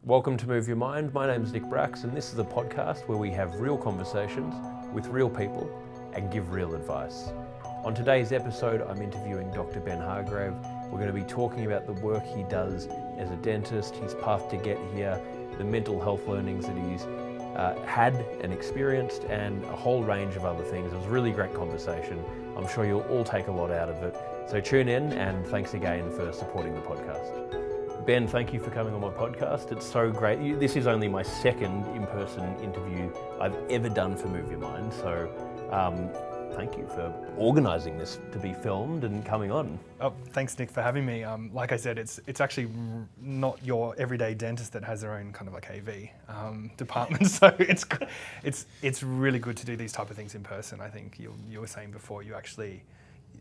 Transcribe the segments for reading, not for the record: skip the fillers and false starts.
Welcome to Move Your Mind. My name is Nick Bracks, and this is a podcast where we have real conversations with real people and give real advice. On today's episode, I'm interviewing Dr. Ben Hargreave. We're going to be talking about the work he does as a dentist, his path to get here, the mental health learnings that he's had and experienced, and a whole range of other things. It was a really great conversation. I'm sure you'll all take a lot out of it. So tune in, and thanks again for supporting the podcast. Ben, thank you for coming on my podcast. It's so great. This is only my second in-person interview I've ever done for Move Your Mind. So thank you for organising this to be filmed and coming on. Oh, thanks, Nick, for having me. Like I said, it's actually not your everyday dentist that has their own kind of like AV department. So it's really good to do these type of things in person. I think you were saying before,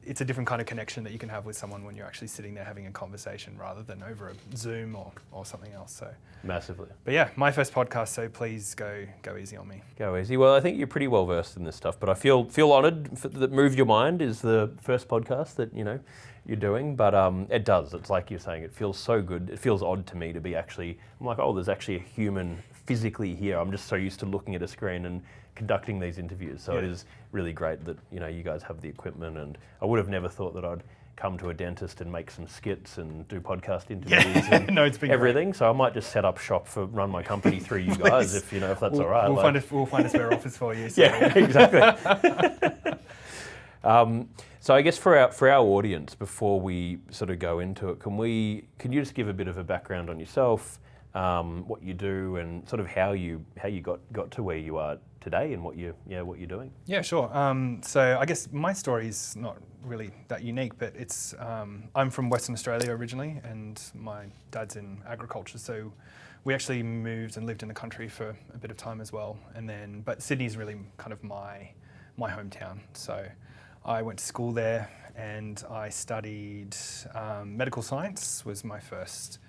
it's a different kind of connection that you can have with someone when you're actually sitting there having a conversation rather than over a Zoom or something else. So massively. But yeah, my first podcast, so please go easy on me. Go easy. Well, I think you're pretty well versed in this stuff, but I feel honoured that Move Your Mind is the first podcast that you're doing. But it does. It's like you're saying. It feels so good. It feels odd to me to be actually. I'm like, oh, there's actually a human physically here. I'm just so used to looking at a screen and conducting these interviews. So It is really great that you guys have the equipment, and I would have never thought that I'd come to a dentist and make some skits and do podcast interviews and no, it's been everything. Great. So I might just set up shop run my company through you guys if that's all right. We'll find a spare office for you. So. Yeah, exactly. So I guess for our audience, before we sort of go into it, can you just give a bit of a background on yourself, what you do, and sort of how you got to where you are today and what you're doing? Yeah, sure. So I guess my story is not really that unique, but it's I'm from Western Australia originally, and my dad's in agriculture, so we actually moved and lived in the country for a bit of time as well. But Sydney's really kind of my hometown. So I went to school there, and I studied medical science. Was my first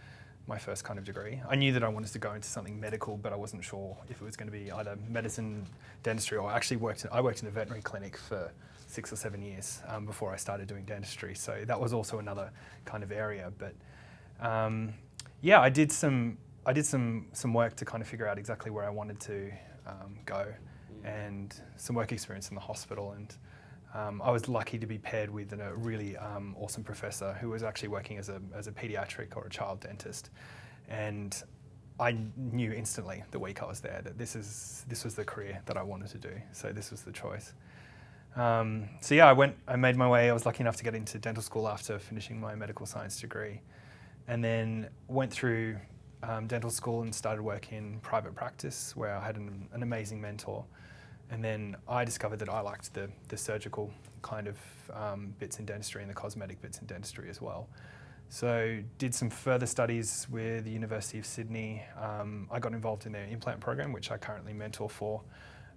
kind of degree. I knew that I wanted to go into something medical, but I wasn't sure if it was going to be either medicine, dentistry, or I worked in a veterinary clinic for 6 or 7 years before I started doing dentistry. So that was also another kind of area. But I did some work to kind of figure out exactly where I wanted to go, and some work experience in the hospital. And I was lucky to be paired with a really awesome professor who was actually working as a pediatric or a child dentist, and I knew instantly the week I was there that this was the career that I wanted to do. So this was the choice. I made my way. I was lucky enough to get into dental school after finishing my medical science degree, and then went through dental school and started working in private practice where I had an amazing mentor. And then I discovered that I liked the surgical kind of bits in dentistry and the cosmetic bits in dentistry as well. So did some further studies with the University of Sydney. I got involved in their implant program, which I currently mentor for.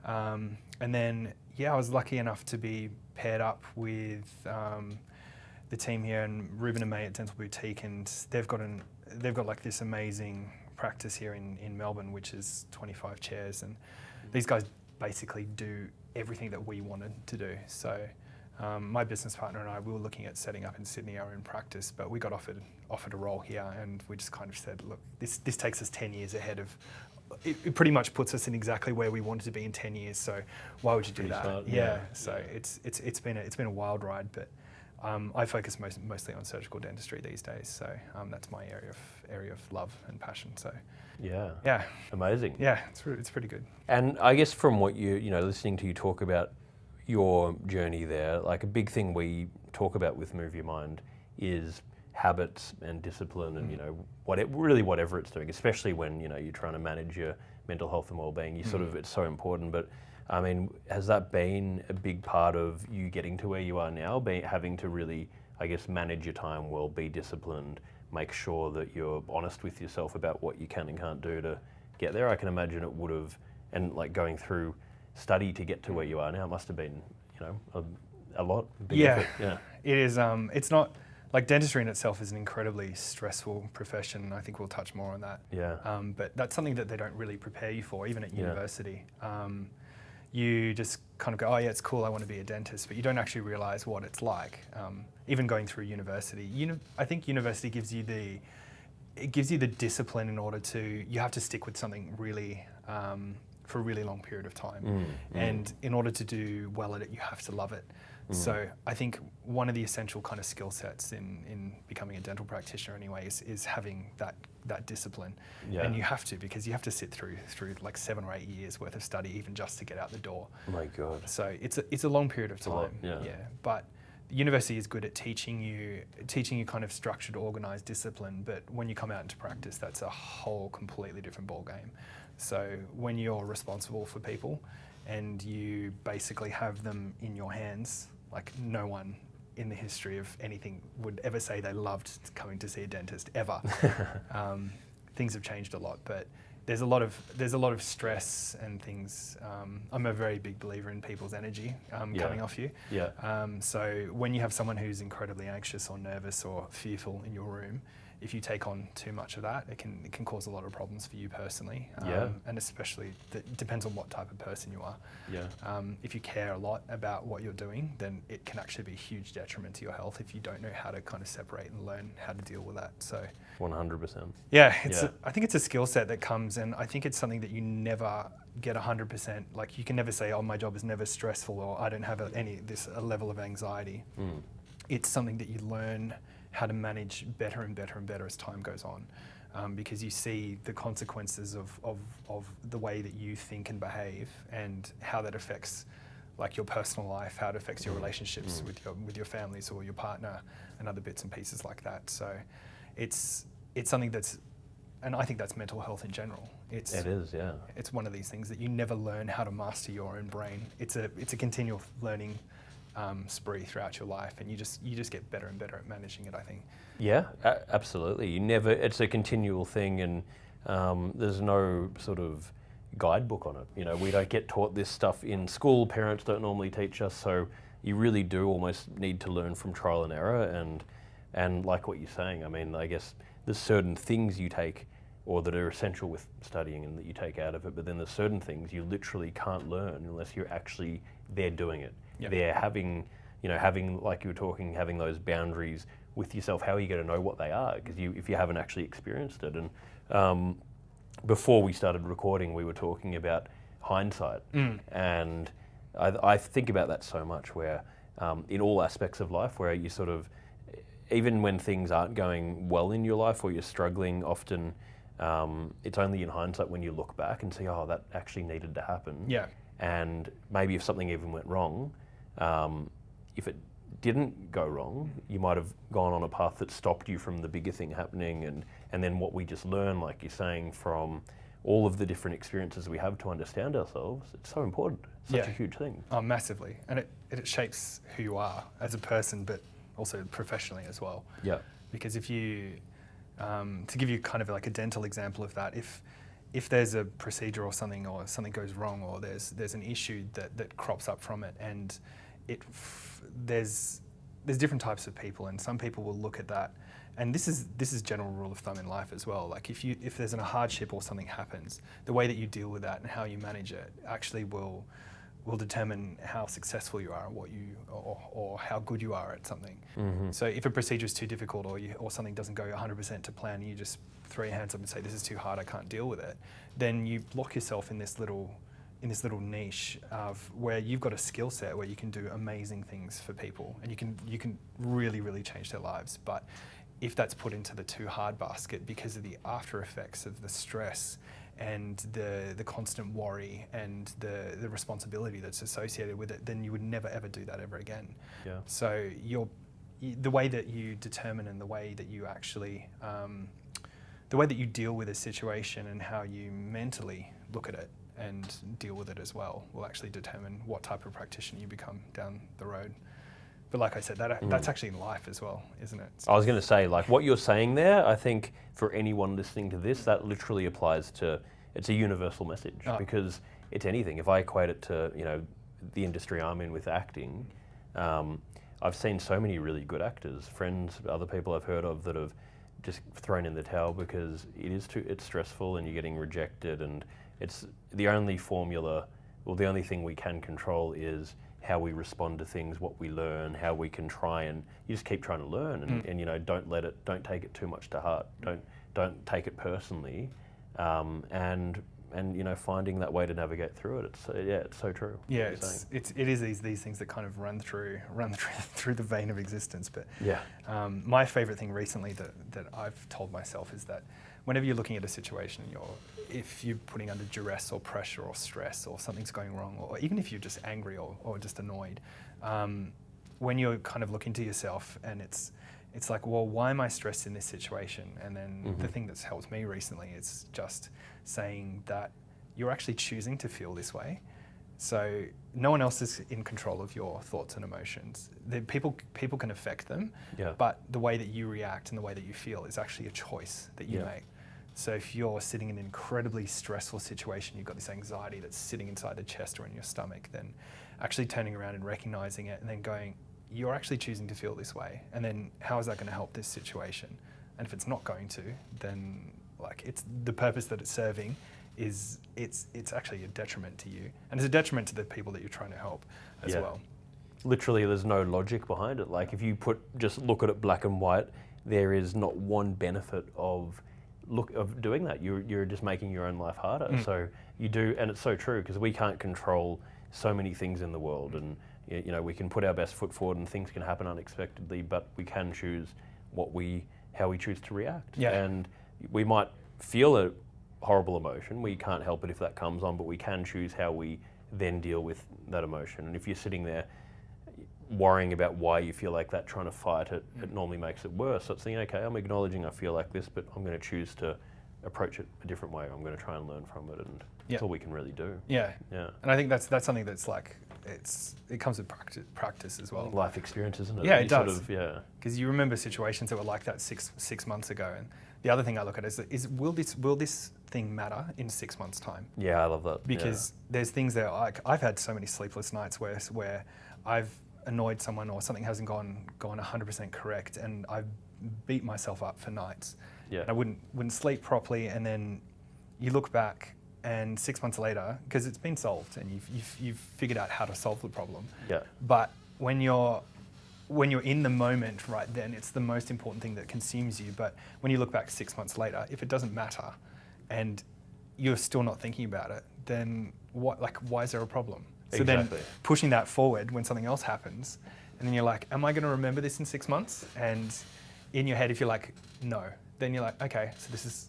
And then, I was lucky enough to be paired up with the team here and Ruben and May at Dental Boutique, and they've got like this amazing practice here in Melbourne, which is 25 chairs, and these guys basically do everything that we wanted to do. So my business partner and I, we were looking at setting up in Sydney our own practice, but we got offered a role here, and we just kind of said, look, this takes us 10 years ahead of, it pretty much puts us in exactly where we wanted to be in 10 years. So why would you do that? Smart, So it's been a wild ride, but I focus mostly on surgical dentistry these days. So that's my area of love and passion. So yeah, amazing. Yeah, it's pretty good. And I guess from what listening to you talk about your journey there, like a big thing we talk about with Move Your Mind is habits and discipline, and whatever it's doing, especially when you're trying to manage your mental health and well-being. It's so important. But I mean, has that been a big part of you getting to where you are now, having to really, I guess, manage your time well, be disciplined, make sure that you're honest with yourself about what you can and can't do to get there? I can imagine it would have, and like going through study to get to where you are now, it must have been, a lot. Big effort. Yeah, it is. It's not like dentistry in itself is an incredibly stressful profession. I think we'll touch more on that. Yeah. But that's something that they don't really prepare you for, even at university. You just kind of go, oh yeah, it's cool, I want to be a dentist, but you don't actually realise what it's like. Even going through university, I think university gives you it gives you the discipline in order to, you have to stick with something really, for a really long period of time. And in order to do well at it, you have to love it. So I think one of the essential kind of skill sets in becoming a dental practitioner anyway is having that discipline. Yeah. And you have to, because you have to sit through like 7 or 8 years worth of study even just to get out the door. Oh my God. So it's a long period of time. A lot, yeah. But the university is good at teaching you kind of structured, organized discipline, but when you come out into practice, that's a whole completely different ball game. So when you're responsible for people and you basically have them in your hands, like no one in the history of anything would ever say they loved coming to see a dentist ever. Things have changed a lot, but there's a lot of stress and things. I'm a very big believer in people's energy coming off you. Yeah. So when you have someone who's incredibly anxious or nervous or fearful in your room, if you take on too much of that, it can cause a lot of problems for you personally. And especially, it depends on what type of person you are. Yeah. If you care a lot about what you're doing, then it can actually be a huge detriment to your health if you don't know how to kind of separate and learn how to deal with that. So 100%. yeah, I think it's a skill set that comes, and I think it's something that you never get 100%. Like you can never say, oh, my job is never stressful, or I don't have a level of anxiety. It's something that you learn how to manage better and better and better as time goes on, because you see the consequences of the way that you think and behave, and how that affects like your personal life, how it affects your relationships with your families or your partner, and other bits and pieces like that. So it's something that's, and I think that's mental health in general. It is, yeah. It's one of these things that you never learn how to master your own brain. It's a continual learning spree throughout your life, and you just get better and better at managing it, I think. Yeah, absolutely. It's a continual thing, and there's no sort of guidebook on it. You know, we don't get taught this stuff in school. Parents don't normally teach us, so you really do almost need to learn from trial and error. And like what you're saying, I mean, I guess there's certain things you take, or that are essential with studying and that you take out of it, but then there's certain things you literally can't learn unless you're actually there doing it. Yep. They're having like you were talking, having those boundaries with yourself. How are you going to know what they are? Because if you haven't actually experienced it. And before we started recording, we were talking about hindsight, and I think about that so much. Where in all aspects of life, where you sort of, even when things aren't going well in your life or you're struggling, often it's only in hindsight when you look back and see, oh, that actually needed to happen. Yeah. And maybe if something even went wrong, if it didn't go wrong, you might have gone on a path that stopped you from the bigger thing happening. And then what we just learn, like you're saying, from all of the different experiences we have to understand ourselves, it's so important. It's such a huge thing. Oh, massively. And it shapes who you are as a person, but also professionally as well. Yeah. Because if you, to give you kind of like a dental example of that, if there's a procedure or something goes wrong, or there's an issue that crops up from it, and there's different types of people, and some people will look at that, and this is general rule of thumb in life as well. Like if there's a hardship or something happens, the way that you deal with that and how you manage it actually will determine how successful you are, and what or how good you are at something. Mm-hmm. So if a procedure is too difficult, or something doesn't go 100% to plan, and you just throw your hands up and say, this is too hard, I can't deal with it, then you block yourself in this little niche of where you've got a skill set where you can do amazing things for people, and you can really, really change their lives. But if that's put into the too hard basket because of the after effects of the stress and the constant worry and the responsibility that's associated with it, then you would never ever do that ever again. Yeah. So the way that you determine, and the way that you actually the way that you deal with a situation and how you mentally look at it and deal with it as well will actually determine what type of practitioner you become down the road. But like I said, that's actually in life as well, isn't it? I was going to say, like what you're saying there, I think for anyone listening to this, that literally applies to, it's a universal message, because it's anything. If I equate it to, the industry I'm in with acting, I've seen so many really good actors, friends, other people I've heard of that have just thrown in the towel because it's stressful and you're getting rejected, and it's the only formula, or the only thing we can control is how we respond to things, what we learn, how we can try, and you just keep trying to learn, and don't take it too much to heart. Don't don't take it personally, and finding that way to navigate through it. It's so true. Yeah, it is these things that kind of run through the vein of existence. But yeah, my favorite thing recently that I've told myself is that whenever you're looking at a situation, if you're putting under duress or pressure or stress or something's going wrong, or even if you're just angry or just annoyed, when you kind of look into yourself and it's like, well, why am I stressed in this situation? And then the thing that's helped me recently is just saying that you're actually choosing to feel this way. So no one else is in control of your thoughts and emotions. People can affect them, but the way that you react and the way that you feel is actually a choice that you make. So if you're sitting in an incredibly stressful situation, you've got this anxiety that's sitting inside the chest or in your stomach, then actually turning around and recognizing it and then going, you're actually choosing to feel this way. And then how is that going to help this situation? And if it's not going to, then it's the purpose that it's serving is it's actually a detriment to you. And it's a detriment to the people that you're trying to help as well. Literally, there's no logic behind it. Like if you just look at it black and white, there is not one benefit of doing that. You're just making your own life harder. So you do, and it's so true because we can't control so many things in the world, and we can put our best foot forward and things can happen unexpectedly, but we can choose how we choose to react. And we might feel a horrible emotion. We can't help it if that comes on, but we can choose how we then deal with that emotion. And if you're sitting there worrying about why you feel like that, trying to fight it, it normally makes it worse. So it's thinking, okay, I'm acknowledging I feel like this, but I'm going to choose to approach it a different way. I'm going to try and learn from it, and that's all we can really do. Yeah. And I think that's something that's like, it comes with practice as well. Life experience, isn't it? Yeah, it does. Because you remember situations that were like that six months ago, and the other thing I look at is will this thing matter in 6 months' time? Yeah, I love that. Because there's things that I've had so many sleepless nights where I've annoyed someone or something hasn't gone 100% correct, and I've beat myself up for nights. Yeah. And I wouldn't sleep properly, and then you look back, and 6 months later, because it's been solved and you've figured out how to solve the problem. Yeah. But when you're in the moment right then, it's the most important thing that consumes you. But when you look back 6 months later, if it doesn't matter and you're still not thinking about it, then why is there a problem? So then pushing that forward when something else happens, and then you're like, am I going to remember this in 6 months? And in your head, if you're like, no, then you're like, okay, so this is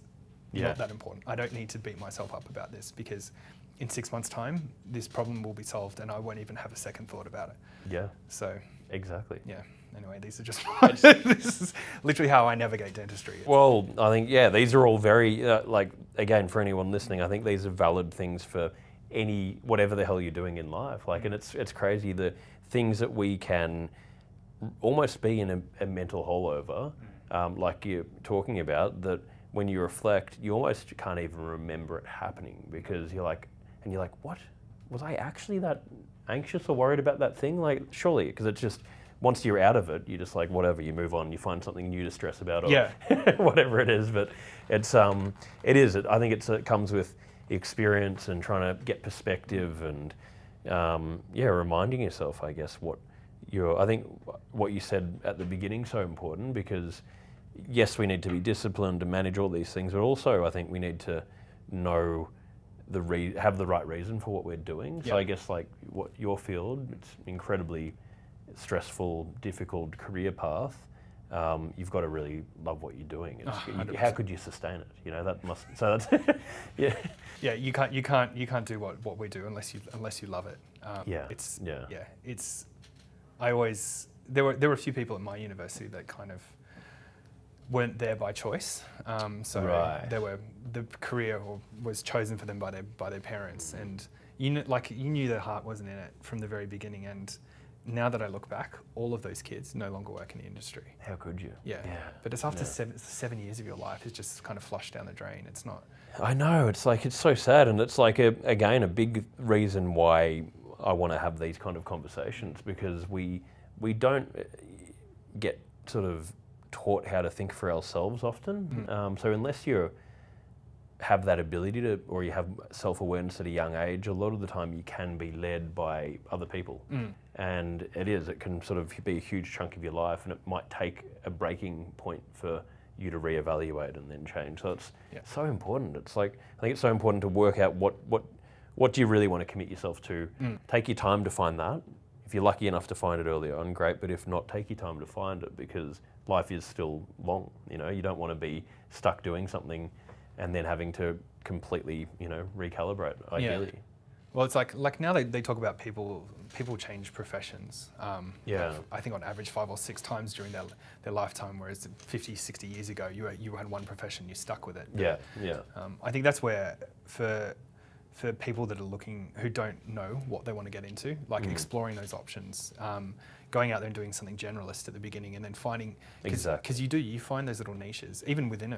not that important. I don't need to beat myself up about this, because in 6 months' time, this problem will be solved and I won't even have a second thought about it. Yeah. So. Exactly. Yeah. Anyway, these are just, this is literally how I navigate dentistry. Well, I think, these are all very, again, for anyone listening, I think these are valid things for whatever the hell you're doing in life. And it's crazy, the things that we can almost be in a mental hole over, like you're talking about, that when you reflect, you almost can't even remember it happening, because you're like, what? Was I actually that anxious or worried about that thing? Surely, because it's just, once you're out of it, you're just like, whatever, you move on, you find something new to stress about, or whatever it is. But I think it comes with experience and trying to get perspective and, reminding yourself, I guess, I think what you said at the beginning is so important, because yes, we need to be disciplined to manage all these things, but also I think we need to know have the right reason for what we're doing. So I guess what your field, it's incredibly stressful, difficult career path. You've got to really love what you're doing. How could you sustain it? That must. So that's Yeah, you can't do what we do unless you love it. There were a few people at my university that kind of weren't there by choice. The career was chosen for them by their parents, and you knew their heart wasn't in it from the very beginning. And now that I look back, all of those kids no longer work in the industry. How could you? Yeah. But it's after 7 years of your life is just kind of flushed down the drain. It's not. I know. It's so sad, and it's again a big reason why I want to have these kind of conversations, because we don't get sort of taught how to think for ourselves often. So unless you have that ability to, or you have self-awareness at a young age, a lot of the time you can be led by other people. And it can sort of be a huge chunk of your life, and it might take a breaking point for you to reevaluate and then change. So it's so important. It's like, I think it's so important to work out what do you really want to commit yourself to. Take your time to find that. If you're lucky enough to find it early on, great, but if not, take your time to find it, because life is still long. You know, you don't want to be stuck doing something and then having to completely, recalibrate, ideally. Yeah. Well, it's like now they talk about people change professions. I think on average 5 or 6 times during their lifetime, whereas 50, 60 years ago, you had one profession, you stuck with it. I think that's where for people that are looking, who don't know what they want to get into, like exploring those options, going out there and doing something generalist at the beginning, and then finding, because you find those little niches, even within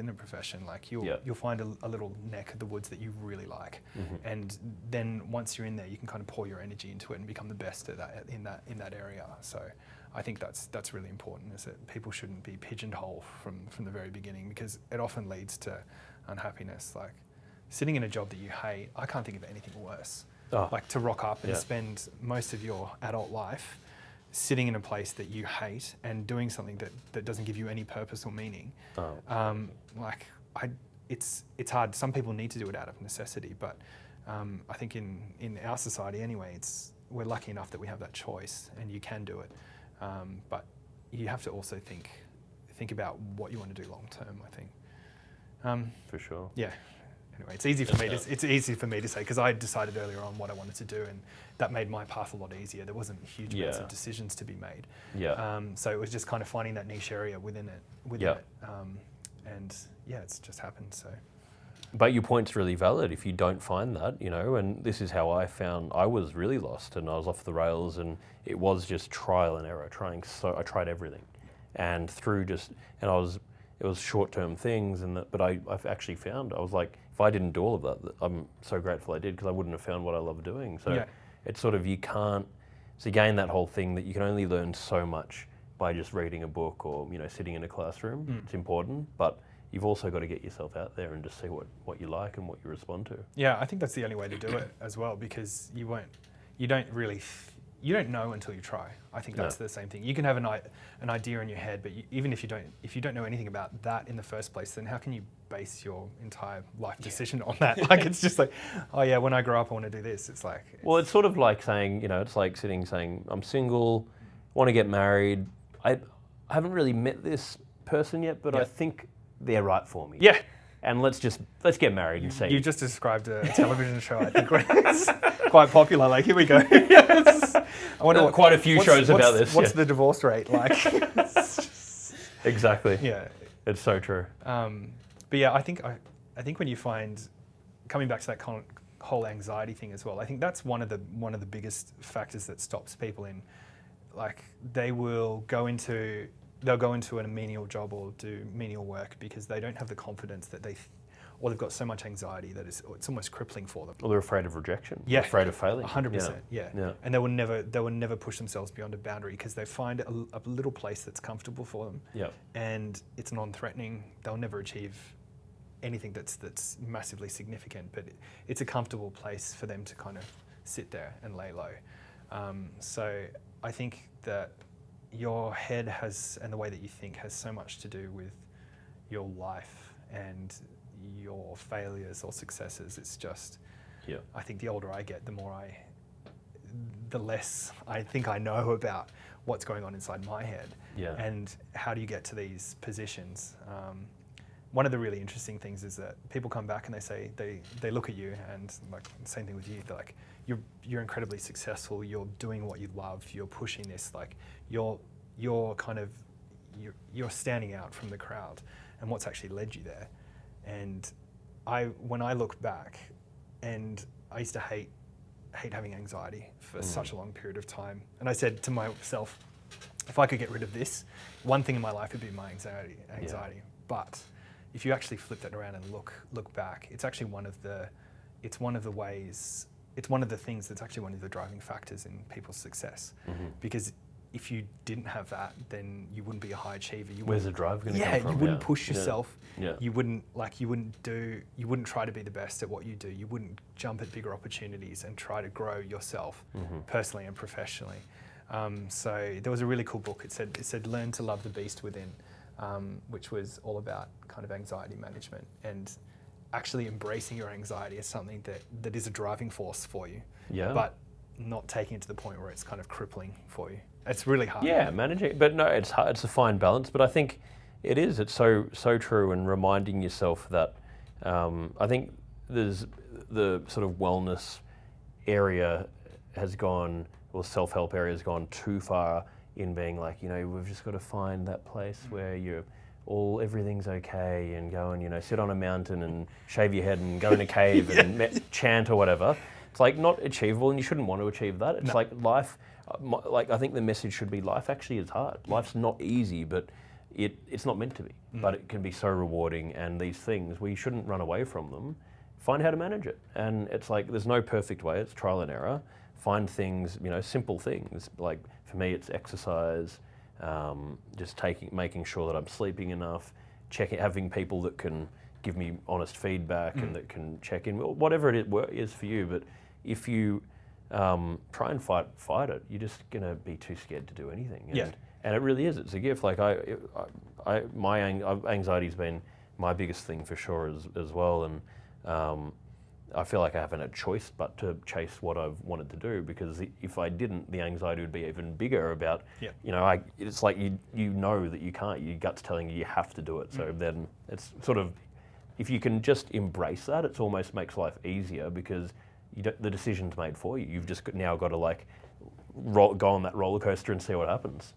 a profession, like you'll find a little neck of the woods that you really like, and then once you're in there, you can kind of pour your energy into it and become the best at that in that area. So I think that's really important, is that people shouldn't be pigeonholed from the very beginning, because it often leads to unhappiness. Like sitting in a job that you hate, I can't think of anything worse. Like to rock up and spend most of your adult life sitting in a place that you hate and doing something that doesn't give you any purpose or meaning. It's hard. Some people need to do it out of necessity, but I think in our society anyway, we're lucky enough that we have that choice and you can do it. But you have to also think about what you want to do long term, I think. For sure. Yeah. Anyway, it's easy for me to say, because I decided earlier on what I wanted to do, and that made my path a lot easier. There wasn't huge amounts of decisions to be made. So it was just kind of finding that niche area within it. And it's just happened. So. But your point's really valid. If you don't find that, and this is how I found I was really lost and I was off the rails, and it was just trial and error. I tried everything, and it was short-term things, but I've actually found, I was like, if I didn't do all of that, I'm so grateful I did, because I wouldn't have found what I love doing. So it's sort of, so again, that whole thing that you can only learn so much by just reading a book or, sitting in a classroom. It's important, but you've also got to get yourself out there and just see what you like and what you respond to. Yeah, I think that's the only way to do it as well, because you don't know until you try. I think that's the same thing. You can have an idea in your head, but even if you don't know anything about that in the first place, then how can you base your entire life decision on that? Like, it's just like, oh yeah, when I grow up, I want to do this. It's like... Well, it's sort of like saying, it's like saying, I'm single, want to get married. I haven't really met this person yet, but I think they're right for me. Yeah. And let's get married and see. You just described a television show, I think, where it's quite popular. Like, here we go. I wonder quite a few shows about this. What's the divorce rate like? Exactly. Yeah. It's so true. But yeah, I think when you find, coming back to that whole anxiety thing as well, I think that's one of the biggest factors that stops people in, like, they'll go into a menial job or do menial work because they don't have the confidence that or they've got so much anxiety that it's almost crippling for them. Or they're afraid of rejection. Yeah. Afraid of failing. 100%. Yeah. And they will never push themselves beyond a boundary, because they find a little place that's comfortable for them. Yeah. And it's non-threatening. They'll never achieve anything that's massively significant, but it's a comfortable place for them to kind of sit there and lay low. So I think that your head and the way that you think has so much to do with your life and your failures or successes. It's just, I think the older I get, the less I think I know about what's going on inside my head. And how do you get to these positions? One of the really interesting things is that people come back and they say, they look at you, and like, same thing with you, they're like, you're incredibly successful, you're doing what you love, you're pushing this, like, you're standing out from the crowd, and what's actually led you there. And when I look back, and I used to hate having anxiety for such a long period of time, and I said to myself, if I could get rid of this, one thing in my life would be my anxiety. But if you actually flip that around and look back, it's actually one of the things that's actually one of the driving factors in people's success. Because if you didn't have that, then you wouldn't be a high achiever. Where's the drive going to come from? You wouldn't push yourself. You wouldn't try to be the best at what you do. You wouldn't jump at bigger opportunities and try to grow yourself personally and professionally. So there was a really cool book. It said learn to love the beast within. which was all about kind of anxiety management and actually embracing your anxiety as something that is a driving force for you, but not taking it to the point where it's kind of crippling for you. It's really hard. Yeah, managing, but no, it's hard. It's a fine balance. But I think it is. It's so true, and reminding yourself that I think there's the sort of wellness area has gone, or self-help area has gone too far in being like, we've just got to find that place where everything's okay, and go and sit on a mountain and shave your head and go in a cave and chant or whatever. It's like not achievable, and you shouldn't want to achieve that. It's like life. Like I think the message should be life actually is hard. Life's not easy, but it's not meant to be. But it can be so rewarding, and these things, we shouldn't run away from them. Find how to manage it. And it's like there's no perfect way, it's trial and error. Find things, simple things. Like for me it's exercise, just making sure that I'm sleeping enough, having people that can give me honest feedback and that can check in, whatever it is for you. But if you try and fight it, you're just gonna be too scared to do anything. And it really is. It's a gift. Like my anxiety's been my biggest thing for sure as well. And I feel like I haven't had a choice but to chase what I've wanted to do, because if I didn't, the anxiety would be even bigger about. It's like you know that you can't. Your gut's telling you have to do it. So then it's sort of, if you can just embrace that, it almost makes life easier, because the decision's made for you. You've just now got to go on that roller coaster and see what happens.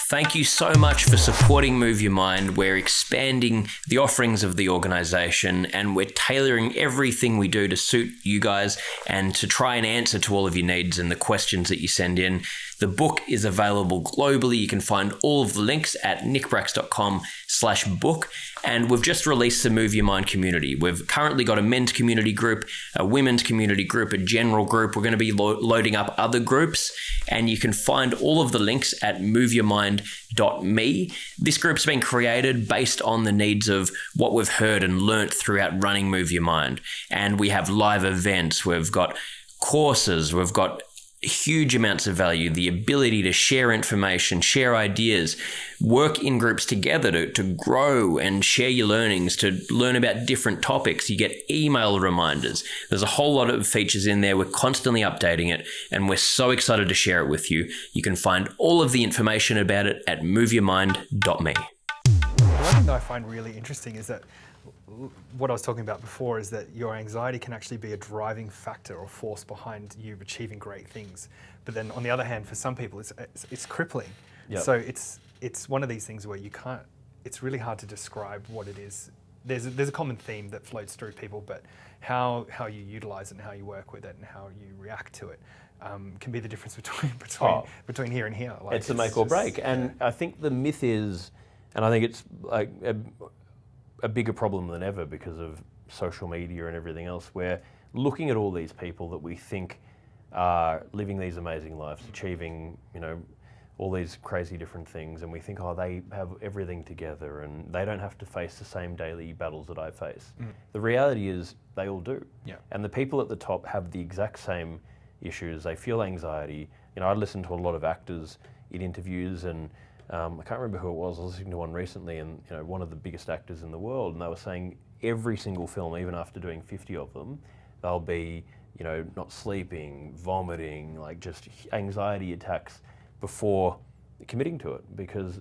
Thank you so much for supporting Move Your Mind. We're expanding the offerings of the organisation, and we're tailoring everything we do to suit you guys and to try and answer to all of your needs and the questions that you send in. The book is available globally. You can find all of the links at nickbracks.com/book. And we've just released the Move Your Mind community. We've currently got a men's community group, a women's community group, a general group. We're going to be loading up other groups, and you can find all of the links at moveyourmind.me. This group's been created based on the needs of what we've heard and learnt throughout running Move Your Mind. And we have live events, we've got courses, we've got huge amounts of value, the ability to share information, share ideas, work in groups together to grow and share your learnings, to learn about different topics. You get email reminders. There's a whole lot of features in there. We're constantly updating it, and we're so excited to share it with you. You can find all of the information about it at moveyourmind.me. One thing that I find really interesting is that what I was talking about before is that your anxiety can actually be a driving factor or force behind you achieving great things. But then on the other hand, for some people, it's crippling. Yep. So it's one of these things where you can't, it's really hard to describe what it is. There's a common theme that floats through people, but how you utilize it and how you work with it and how you react to it can be the difference between here and here. It's a make or break. And I think the myth is, and I think it's like a bigger problem than ever because of social media and everything else. We're looking at all these people that we think are living these amazing lives, achieving, all these crazy different things, and we think, they have everything together and they don't have to face the same daily battles that I face. The reality is they all do. And the people at the top have the exact same issues. They feel anxiety. I listen to a lot of actors in interviews, and I can't remember who it was. I was listening to one recently, and one of the biggest actors in the world, and they were saying every single film, even after doing 50 of them, they'll be, not sleeping, vomiting, like just anxiety attacks before committing to it, because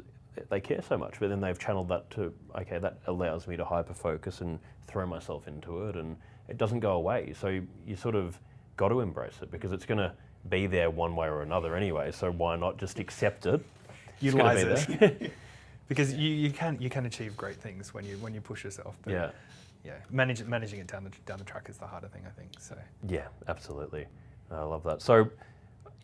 they care so much. But then they've channeled that to, okay, that allows me to hyper focus and throw myself into it, and it doesn't go away. So you sort of got to embrace it, because it's going to be there one way or another anyway. So why not just accept it? Utilize it. Because you can achieve great things when you push yourself. But managing it down the track is the harder thing, I think. So yeah, absolutely. I love that. So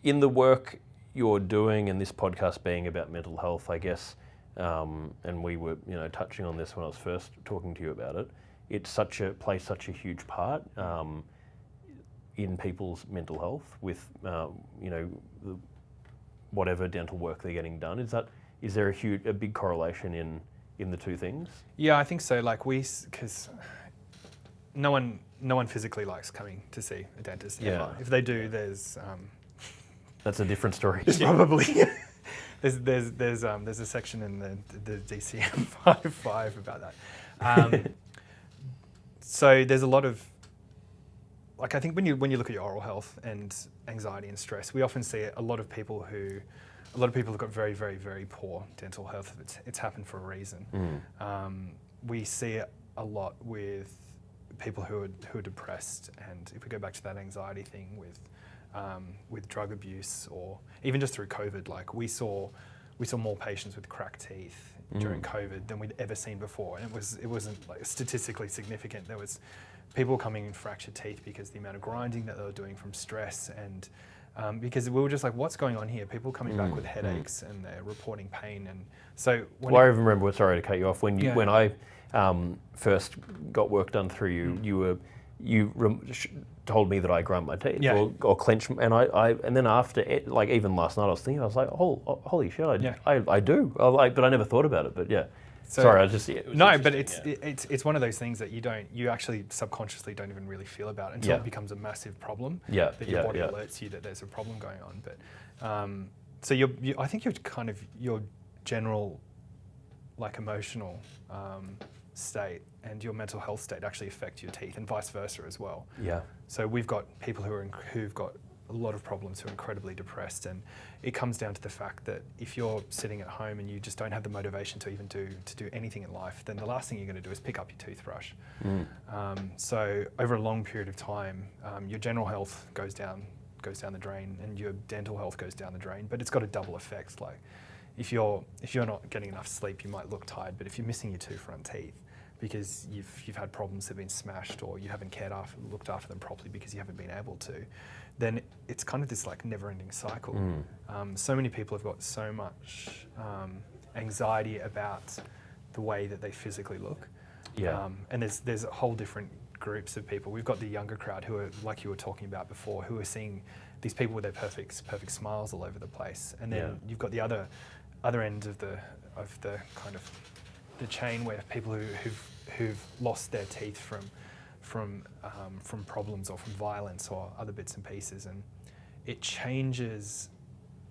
in the work you're doing, and this podcast being about mental health, I guess, and we were touching on this when I was first talking to you about it. It's plays such a huge part in people's mental health with whatever dental work they're getting done. Is there a big correlation in the two things? Yeah, I think so. Because no one physically likes coming to see a dentist. Yeah. Ever. If they do, there's that's a different story. Probably. there's a section in the DCM-5 about that. So there's a lot of, like, I think when you look at your oral health and anxiety and stress, we often see a lot of people have got very, very, very poor dental health. It's happened for a reason. We see it a lot with people who are depressed, and if we go back to that anxiety thing with drug abuse, or even just through COVID, like we saw more patients with cracked teeth during COVID than we'd ever seen before, and it wasn't like statistically significant. There was people coming in fractured teeth because the amount of grinding that they were doing from stress, and because we were just like, what's going on here? People coming back with headaches and they're reporting pain, and so. I even remember. Sorry to cut you off. When I first got work done through you, you told me that I grind my teeth or clench, and and then after it, like even last night, I was thinking, I was like, holy shit, I do. But I never thought about it. But yeah. So, sorry, I just but it's one of those things that you actually subconsciously don't even really feel about until it becomes a massive problem. That your body alerts you that there's a problem going on. But so I think your general, like, emotional state and your mental health state actually affect your teeth, and vice versa as well. Yeah. So we've got people who've got a lot of problems, who are incredibly depressed, and it comes down to the fact that if you're sitting at home and you just don't have the motivation to even do anything in life, then the last thing you're going to do is pick up your toothbrush. So over a long period of time, your general health goes down the drain, and your dental health goes down the drain. But it's got a double effect. Like, if you're not getting enough sleep, you might look tired. But if you're missing your two front teeth because you've had problems that have been smashed, or you haven't looked after them properly because you haven't been able to, then it's kind of this like never-ending cycle. So many people have got so much anxiety about the way that they physically look. And there's a whole different groups of people. We've got the younger crowd who are, like you were talking about before, who are seeing these people with their perfect smiles all over the place. And then you've got the other end of the kind of the chain, where people who've lost their teeth from problems or from violence or other bits and pieces, and it changes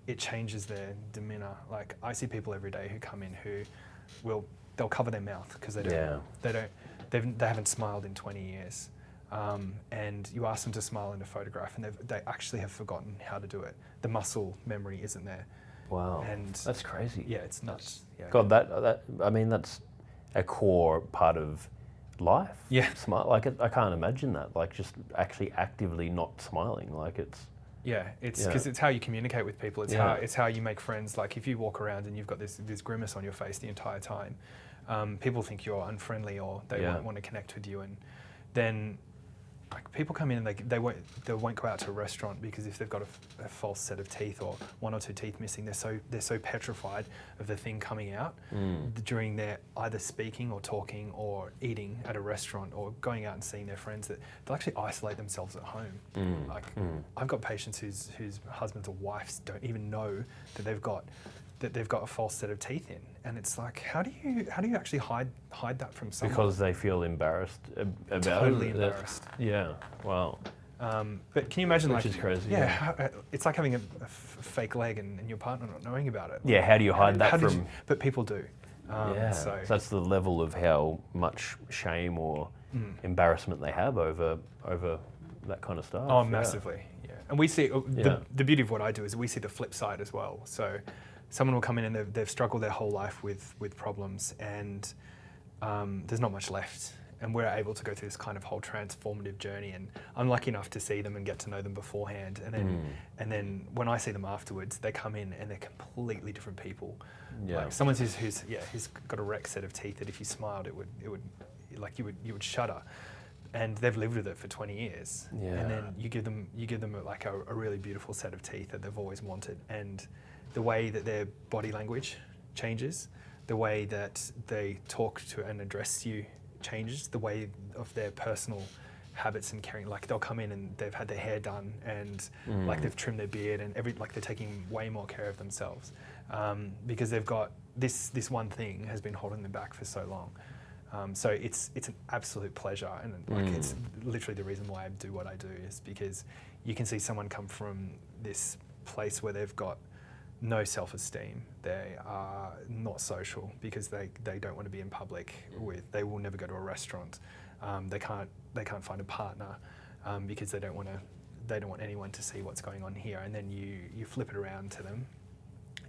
their demeanor. Like, I see people every day who come in they'll cover their mouth because they haven't smiled in 20 years. And you ask them to smile in a photograph, and they actually have forgotten how to do it. The muscle memory isn't there. Wow, and that's crazy. Yeah, it's nuts. God, that's a core part of life. Yeah, smile. Like, I can't imagine that. Like, just actually actively not smiling. Like, it's. Yeah, it's because it's how you communicate with people. It's how you make friends. Like, if you walk around and you've got this grimace on your face the entire time, people think you're unfriendly, or they won't want to connect with you, and then. Like, people come in and they won't go out to a restaurant because if they've got a false set of teeth or one or two teeth missing, they're so petrified of the thing coming out during their either speaking or talking or eating at a restaurant or going out and seeing their friends, that they'll actually isolate themselves at home. I've got patients whose husbands or wives don't even know that they've got a false set of teeth in, and it's like, how do you actually hide that from someone? Because they feel embarrassed about totally embarrassed. Yeah, wow. But can you imagine, which is crazy? Yeah, it's like having a fake leg and your partner not knowing about it. Yeah, how do you hide that from? But people do. So that's the level of how much shame or embarrassment they have over that kind of stuff. Oh, massively. Yeah, and we see the beauty of what I do is we see the flip side as well. So. Someone will come in and they've struggled their whole life with problems, and there's not much left. And we're able to go through this kind of whole transformative journey. And I'm lucky enough to see them and get to know them beforehand. And then when I see them afterwards, they come in and they're completely different people. Yeah. Like, someone who's got a wrecked set of teeth that if you smiled, it would like you would shudder. And they've lived with it for 20 years. Yeah. And then you give them like a really beautiful set of teeth that they've always wanted. And the way that their body language changes, the way that they talk to and address you changes, the way of their personal habits and caring. Like, they'll come in and they've had their hair done, and like they've trimmed their beard, and they're taking way more care of themselves because they've got this one thing has been holding them back for so long. So it's an absolute pleasure, and it's literally the reason why I do what I do, is because you can see someone come from this place where they've got no self-esteem. They are not social because they don't want to be in public with. They will never go to a restaurant. They can't find a partner because they don't want anyone to see what's going on here. And then you flip it around to them,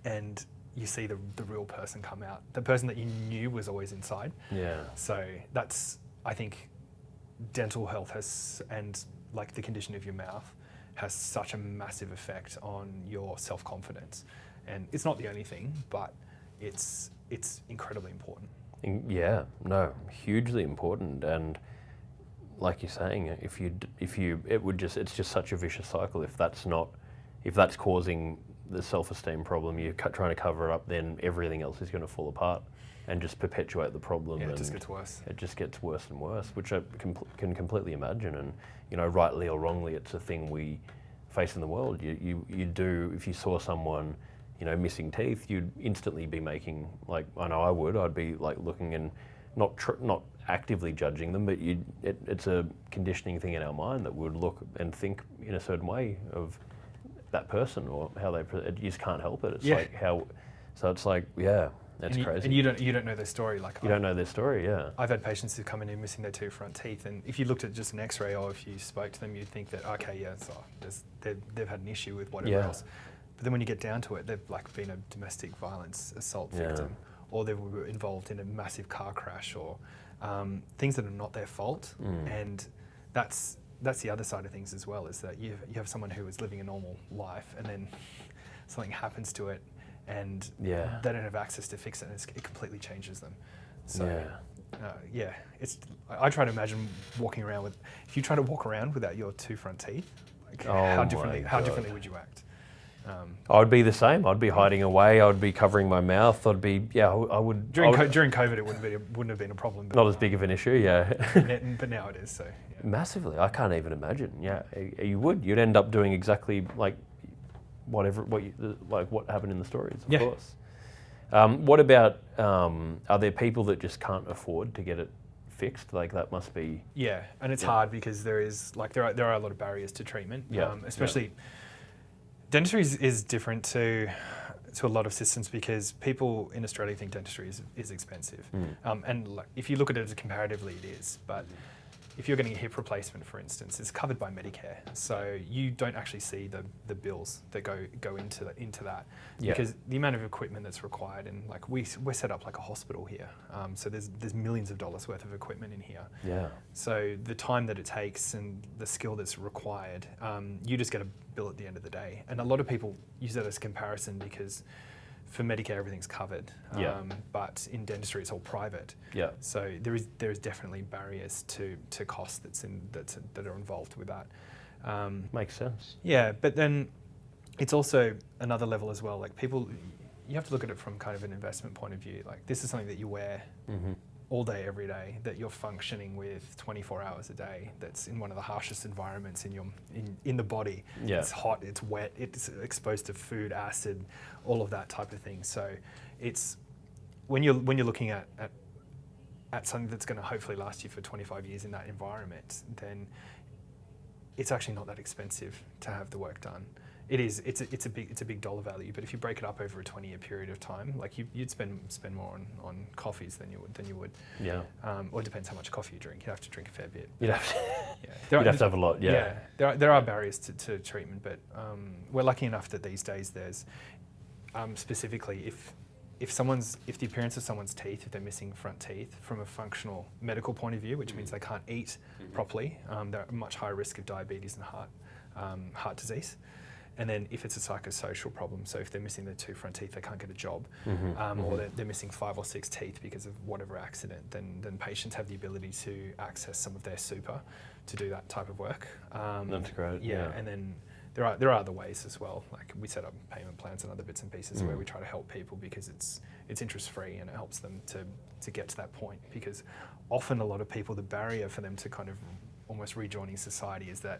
and you see the real person come out. The person that you knew was always inside. Yeah. So that's, I think, dental health has, and like the condition of your mouth, has such a massive effect on your self-confidence. And it's not the only thing, but it's incredibly important. Yeah, no, hugely important. And like you're saying, it's just such a vicious cycle. If that's causing the self-esteem problem, you're trying to cover it up, then everything else is going to fall apart and just perpetuate the problem. Yeah, it and just gets worse. It just gets worse and worse, which I can completely imagine. And rightly or wrongly, it's a thing we face in the world. You do, if you saw someone, missing teeth, you'd instantly be making, like, I know I would. I'd be like looking and not actively judging them, but it's a conditioning thing in our mind that would look and think in a certain way of that person or how they. You just can't help it. It's like how. So it's like, yeah. That's crazy. And you don't know their story. Like, you don't know their story, yeah. I've had patients who come in missing their two front teeth, and if you looked at just an X-ray or if you spoke to them, you'd think that, okay, yeah, they've had an issue with whatever else. But then when you get down to it, they've like been a domestic violence assault victim, or they were involved in a massive car crash, or things that are not their fault. And that's the other side of things as well, is that you have someone who is living a normal life, and then something happens to it, and they don't have access to fix it, and it completely changes them. So, I try to imagine walking around if you try to walk around without your two front teeth, like how differently would you act? I would be the same. I'd be hiding away. I would be covering my mouth. I would. During COVID, it wouldn't have been a problem. But not as big of an issue, yeah. But now it is. So massively. I can't even imagine. Yeah, you would. You'd end up doing exactly like what happened in the stories, of course. What about, are there people that just can't afford to get it fixed? Like, that must be... Yeah, and it's hard because there are a lot of barriers to treatment, especially... Dentistry is different to a lot of systems because people in Australia think dentistry is expensive. And like, if you look at it comparatively, it is, but if you're getting a hip replacement, for instance, it's covered by Medicare. So you don't actually see the bills that go into that because the amount of equipment that's required, and like we're set up like a hospital here. So there's millions of dollars worth of equipment in here. Yeah. So the time that it takes and the skill that's required, you just get a bill at the end of the day. And a lot of people use that as a comparison because for Medicare, everything's covered, but in dentistry, it's all private. Yeah. So there is definitely barriers to cost that are involved with that. Makes sense. Yeah, but then it's also another level as well. Like you have to look at it from kind of an investment point of view. Like, this is something that you wear all day, every day, that you're functioning with 24 hours a day, that's in one of the harshest environments in the body. Yeah. It's hot, it's wet, it's exposed to food, acid, all of that type of thing. So it's when you're looking at something that's going to hopefully last you for 25 years in that environment, then it's actually not that expensive to have the work done. It is. It's a big dollar value, but if you break it up over a 20-year period of time, like you'd spend more on coffees than you would. Yeah. Or it depends how much coffee you drink. You'd have to drink a fair bit. You'd have to have a lot. Yeah. There are barriers to treatment, but we're lucky enough that these days there's specifically if the appearance of someone's teeth, if they're missing front teeth, from a functional medical point of view, which means they can't eat properly, they're at a much higher risk of diabetes and heart disease. And then if it's a psychosocial problem, so if they're missing their two front teeth, they can't get a job, or they're missing 5 or 6 teeth because of whatever accident, then patients have the ability to access some of their super to do that type of work. That's great. Yeah. And then there are other ways as well. Like, we set up payment plans and other bits and pieces where we try to help people because it's interest free and it helps them to get to that point. Because often a lot of people, the barrier for them to kind of almost rejoining society is that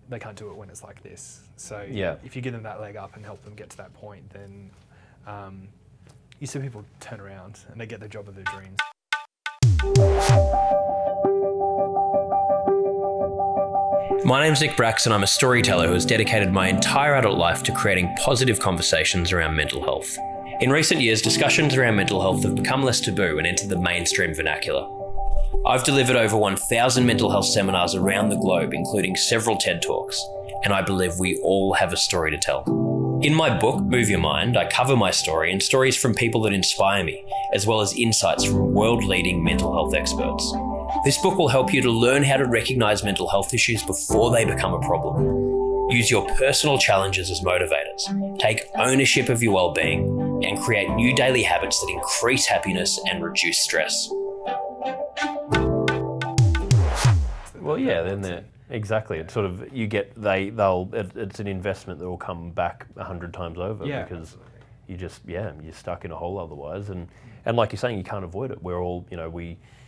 they can't do it when it's like this. So if you give them that leg up and help them get to that point, then you see people turn around and they get the job of their dreams. My name's Nick Bracks and I'm a storyteller who has dedicated my entire adult life to creating positive conversations around mental health. In recent years, discussions around mental health have become less taboo and entered the mainstream vernacular. I've delivered over 1,000 mental health seminars around the globe, including several TED Talks, and I believe we all have a story to tell. In my book, Move Your Mind, I cover my story and stories from people that inspire me, as well as insights from world-leading mental health experts. This book will help you to learn how to recognise mental health issues before they become a problem. Use your personal challenges as motivators, take ownership of your well-being, and create new daily habits that increase happiness and reduce stress. Well, yeah, then exactly. It's sort of it's an investment that will come back 100 times over because you're stuck in a hole otherwise. And like you're saying, you can't avoid it. We're all,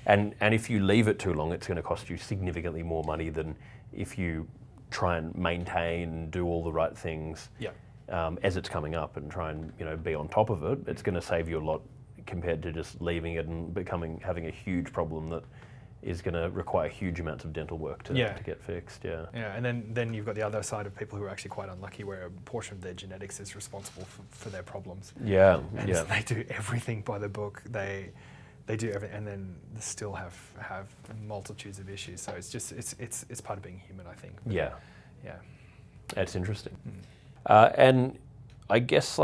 and if you leave it too long, it's going to cost you significantly more money than if you try and maintain and do all the right things as it's coming up and try and be on top of it. It's going to save you a lot compared to just leaving it and having a huge problem that is going to require huge amounts of dental work to get fixed. Yeah, and then you've got the other side of people who are actually quite unlucky, where a portion of their genetics is responsible for their problems. Yeah, they do everything by the book. They do everything, and then they still have multitudes of issues. So it's just it's part of being human, I think. But yeah, that's interesting. And I guess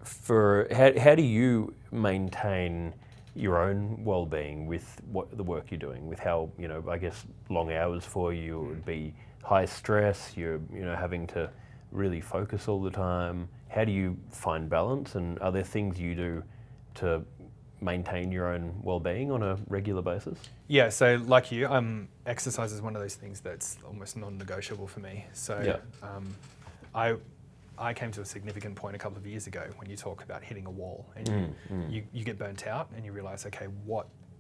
for how do you maintain your own well-being with the work you're doing, with how I guess long hours for you, it would be high stress, you're having to really focus all the time. How do you find balance, and are there things you do to maintain your own well-being on a regular basis? Yeah, so like you, exercise is one of those things that's almost non-negotiable for me. So I came to a significant point a couple of years ago when you talk about hitting a wall and you get burnt out and you realise, okay,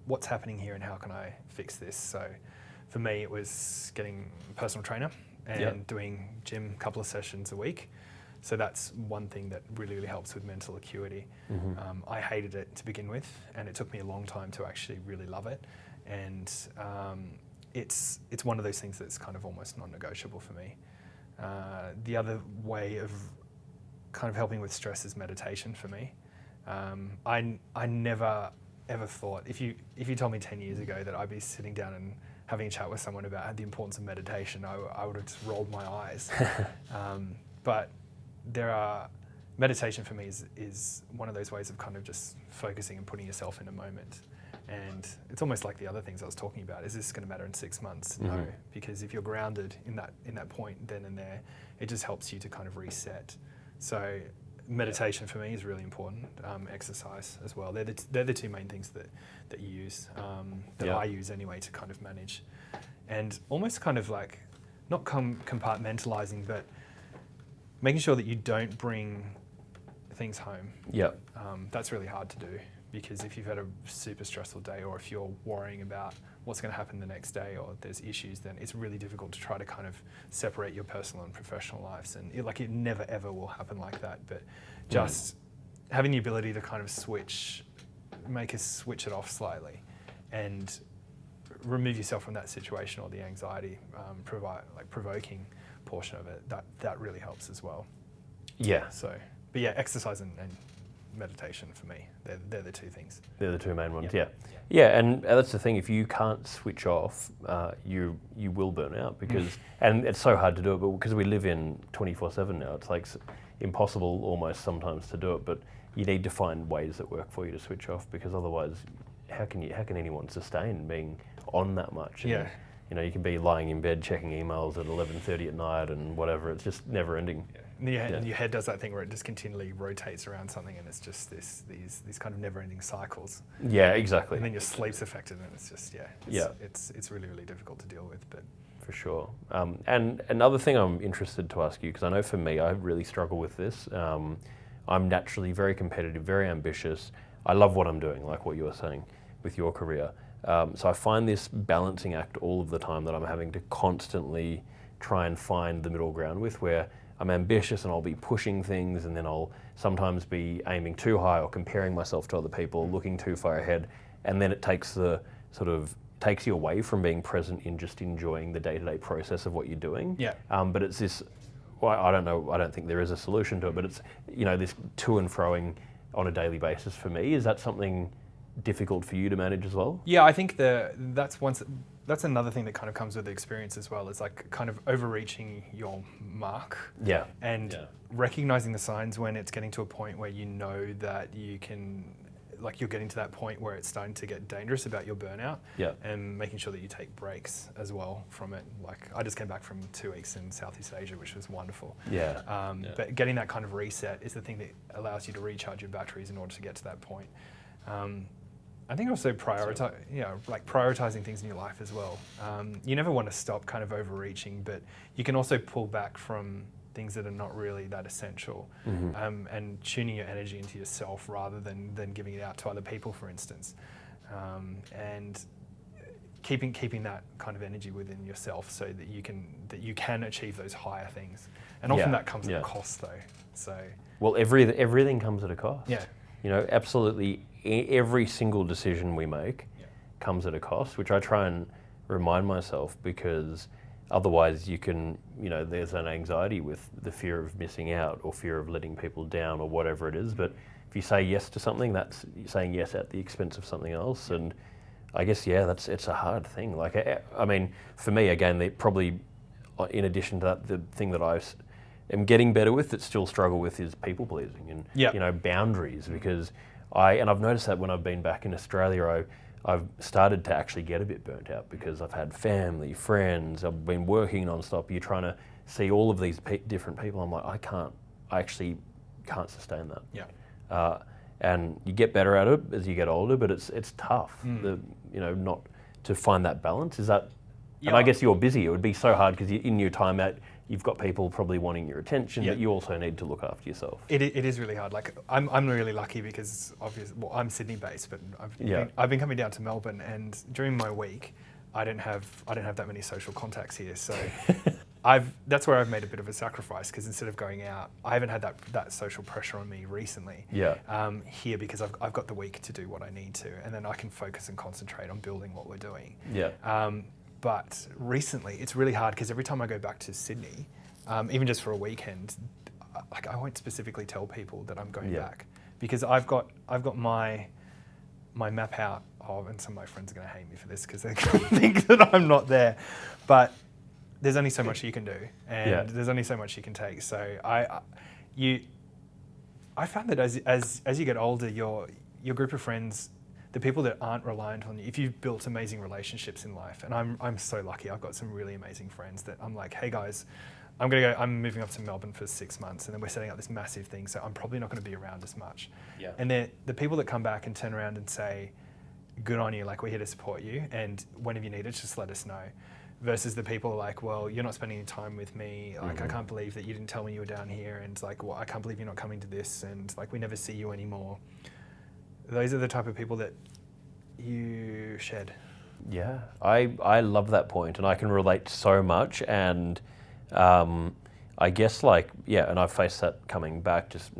what's happening here and how can I fix this? So for me, it was getting a personal trainer and doing gym a couple of sessions a week. So that's one thing that really, really helps with mental acuity. I hated it to begin with, and it took me a long time to actually really love it. And it's one of those things that's kind of almost non-negotiable for me. The other way of kind of helping with stress is meditation for me. I never ever thought, if you told me 10 years ago that I'd be sitting down and having a chat with someone about the importance of meditation, I would have just rolled my eyes. But meditation for me is one of those ways of kind of just focusing and putting yourself in a moment. And it's almost like the other things I was talking about. Is this going to matter in 6 months? No, because if you're grounded in that point then and there, it just helps you to kind of reset. So meditation for me is really important. Exercise as well. They're the two main things that you use, that I use anyway, to kind of manage. And almost kind of like, not compartmentalizing, but making sure that you don't bring things home. That's really hard to do, because if you've had a super stressful day, or if you're worrying about what's going to happen the next day, or there's issues, then it's really difficult to try to kind of separate your personal and professional lives. And it never ever will happen like that. But just having the ability to kind of switch it off slightly, and remove yourself from that situation or the anxiety provoking portion of it, that really helps as well. But exercise and meditation for me, they're the two things. They're the two main ones. Yeah, and that's the thing. If you can't switch off, you will burn out, because and it's so hard to do it, but because we live in 24/7 now, it's impossible almost sometimes to do it. But you need to find ways that work for you to switch off, because otherwise, how can anyone sustain being on that much? And, you can be lying in bed checking emails at 11:30 at night and whatever. It's just never ending. And your head does that thing where it just continually rotates around something, and it's just these kind of never-ending cycles. Yeah, exactly. And then your sleep's affected, and it's just it's really, really difficult to deal with. But for sure. And another thing I'm interested to ask you, because I know for me, I really struggle with this. I'm naturally very competitive, very ambitious. I love what I'm doing, like what you were saying with your career. So I find this balancing act all of the time that I'm having to constantly try and find the middle ground with, where I'm ambitious and I'll be pushing things, and then I'll sometimes be aiming too high or comparing myself to other people, looking too far ahead, and then it takes the sort of takes you away from being present in just enjoying the day-to-day process of what you're doing. Yeah. But it's this, well, I don't know, I don't think there is a solution to it, but it's, this to and froing on a daily basis for me. Is that something difficult for you to manage as well? Yeah, I think that's another thing that kind of comes with the experience as well. It's like kind of overreaching your mark. Yeah. And recognizing the signs when it's getting to a point where you know that you can, like you're getting to that point where it's starting to get dangerous about your burnout. Yeah. And making sure that you take breaks as well from it. Like I just came back from 2 weeks in Southeast Asia, which was wonderful. Yeah. But getting that kind of reset is the thing that allows you to recharge your batteries in order to get to that point. I think also prioritizing things in your life as well. You never want to stop kind of overreaching, but you can also pull back from things that are not really that essential, and tuning your energy into yourself rather than giving it out to other people, for instance, and keeping that kind of energy within yourself so that you can achieve those higher things. And often that comes at a cost, though. So everything comes at a cost. Yeah. Absolutely. Every single decision we make comes at a cost, which I try and remind myself, because otherwise you can, there's an anxiety with the fear of missing out or fear of letting people down or whatever it is. But if you say yes to something, that's saying yes at the expense of something else. And I guess, it's a hard thing. Like, I mean, for me, again, they probably, in addition to that, the thing that I am getting better with that still struggle with is people pleasing and, boundaries, because I've noticed that when I've been back in Australia, I've started to actually get a bit burnt out because I've had family, friends, I've been working non-stop. You're trying to see all of these different people. I'm like, I actually can't sustain that. Yeah. And you get better at it as you get older, but it's tough, not to find that balance. Is that, and I guess you're busy. It would be so hard because in your time out, you've got people probably wanting your attention, but you also need to look after yourself. It is really hard. Like I'm really lucky because obviously, I'm Sydney based, but I've been coming down to Melbourne, and during my week, I don't have that many social contacts here. So that's where I've made a bit of a sacrifice, because instead of going out, I haven't had that social pressure on me recently. Here, because I've got the week to do what I need to, and then I can focus and concentrate on building what we're doing. But recently, it's really hard because every time I go back to Sydney, even just for a weekend, like I won't specifically tell people that I'm going back, because I've got my map out of, and some of my friends are going to hate me for this because they're going to think that I'm not there, but there's only so much you can do, and there's only so much you can take. So I found that as you get older, your group of friends, the people that aren't reliant on you, if you've built amazing relationships in life, and I'm so lucky, I've got some really amazing friends that I'm like, hey guys, I'm moving up to Melbourne for 6 months, and then we're setting up this massive thing, so I'm probably not going to be around as much. And they're the people that come back and turn around and say, good on you, like we're here to support you, and whenever you need it, just let us know. Versus the people like, well, you're not spending any time with me, like I can't believe that you didn't tell me you were down here, and like, well, I can't believe you're not coming to this, and like we never see you anymore. Those are the type of people that you shed. Yeah, I love that point, and I can relate so much, and I guess and I've faced that coming back, just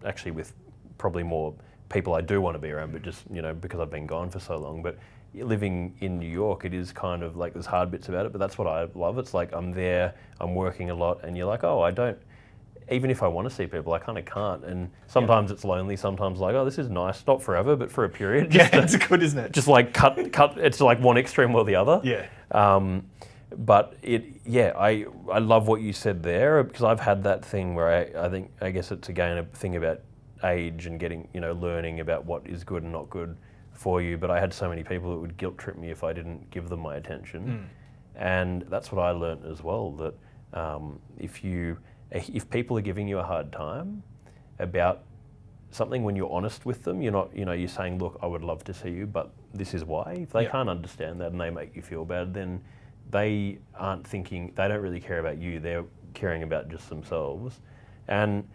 actually with probably more people I do want to be around, but just, because I've been gone for so long. But living in New York, it is kind of like there's hard bits about it, but that's what I love. It's like I'm there, I'm working a lot, and you're like, oh, even if I want to see people, I kind of can't. And sometimes it's lonely, sometimes like, oh, this is nice, not forever, but for a period. It's good, isn't it? Just like cut, it's like one extreme or the other. But I love what you said there, because I've had that thing where I guess it's again a thing about age and getting, learning about what is good and not good for you. But I had so many people that would guilt trip me if I didn't give them my attention. And that's what I learned as well, that if people are giving you a hard time about something, when you're honest with them, you're not, you're saying, look, I would love to see you, but this is why. If they can't understand that and they make you feel bad, then they aren't thinking, they don't really care about you, they're caring about just themselves. And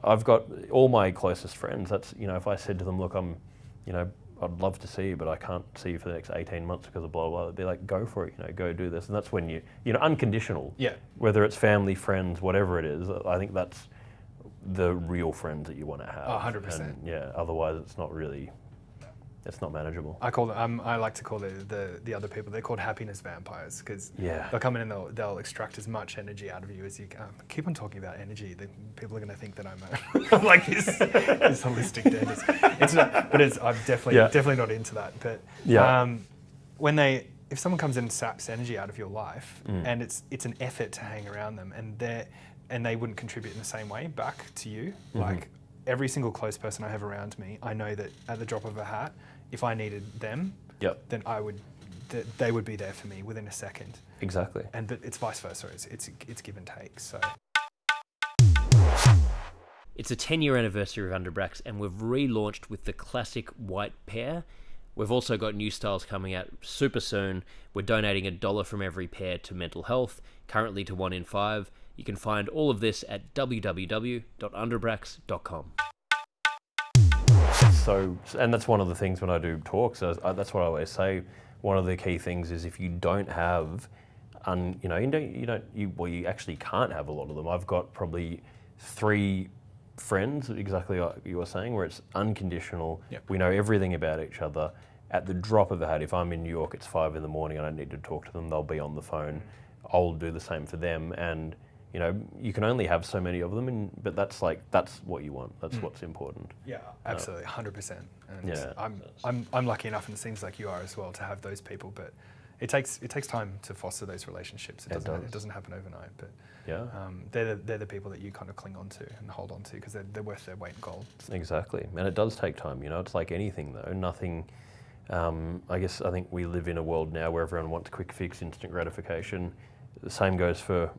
I've got all my closest friends, that's, if I said to them, look, I'd love to see you, but I can't see you for the next 18 months because of blah, blah, blah. They'd be like, go for it, go do this. And that's when unconditional. Whether it's family, friends, whatever it is, I think that's the real friends that you want to have. 100%. And otherwise it's not really It's not manageable. I call them. I like to call the other people. They're called happiness vampires because they'll come in and they'll extract as much energy out of you as you can. Keep on talking about energy. People are going to think that I'm like this holistic dentist. It's not, but I'm definitely not into that. But if someone comes in and saps energy out of your life, and it's an effort to hang around them, and they wouldn't contribute in the same way back to you, like. Every single close person I have around me, I know that at the drop of a hat, if I needed them, then they would be there for me within a second. Exactly. But it's vice versa. It's give and take. So it's a 10-year anniversary of Under Bracks, and we've relaunched with the classic white pair. We've also got new styles coming out super soon. We're donating $1 from every pair to mental health, currently to 1 in 5. You can find all of this at www.underbracks.com. So, and that's one of the things when I do talks, that's what I always say. One of the key things is if you don't have, you actually can't have a lot of them. I've got probably 3 friends, exactly like you were saying, where it's unconditional. We know everything about each other. At the drop of a hat, if I'm in New York, it's 5 in the morning and I need to talk to them, they'll be on the phone. I'll do the same for them. And you can only have so many of them, but that's what you want. That's what's important. Yeah, absolutely, 100%. And I'm lucky enough, and it seems like you are as well, to have those people. But it takes time to foster those relationships. It doesn't happen overnight. But they're the people that you kind of cling on to and hold on to because they're worth their weight in gold. Exactly, and it does take time. It's like anything though. Nothing. I think we live in a world now where everyone wants quick fix, instant gratification. The same goes for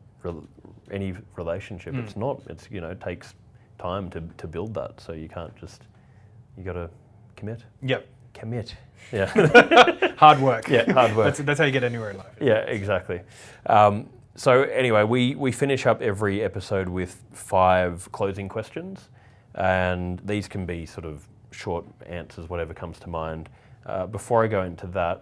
any relationship. It's not. It takes time to build that. So you can't just. You got to commit. Yep. Commit. Yeah. Hard work. Yeah. Hard work. That's how you get anywhere in life. Yeah. Exactly. So anyway, we finish up every episode with 5 closing questions, and these can be sort of short answers, whatever comes to mind. Before I go into that,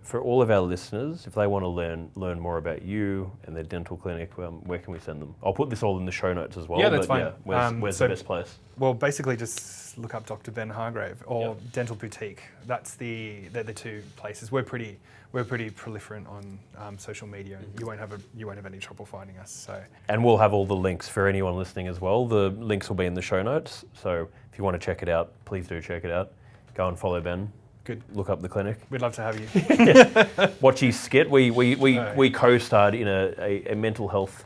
for all of our listeners, if they want to learn more about you and their dental clinic, where can we send them? I'll put this all in the show notes as well. Yeah, that's fine. Yeah, where's the best place? Well, basically just look up Dr Ben Hargreave or Dental Boutique. They're the 2 places. We're pretty proliferant on social media. You won't have any trouble finding us. So. And we'll have all the links for anyone listening as well. The links will be in the show notes. So if you want to check it out, please do check it out. Go and follow Ben. Good. Look up the clinic. We'd love to have you. Watch his skit. We co-starred in a mental health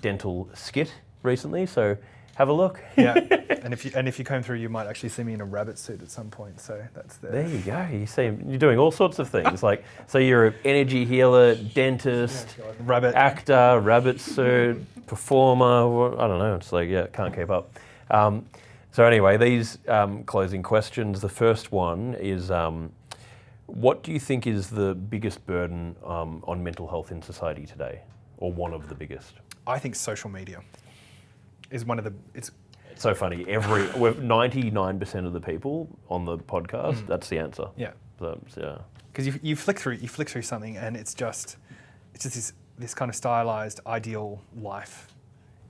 dental skit recently, so have a look. Yeah, and if you come through, you might actually see me in a rabbit suit at some point. So that's there you go. You see, you're doing all sorts of things. So you're an energy healer, dentist, rabbit actor, rabbit suit, performer. I don't know. It's can't keep up. So anyway, these closing questions. The first one is, what do you think is the biggest burden on mental health in society today, or one of the biggest? I think social media is one of the. It's so funny. We've 99% of the people on the podcast. That's the answer. Yeah. So. Because you flick through something, and it's just this kind of stylized ideal life,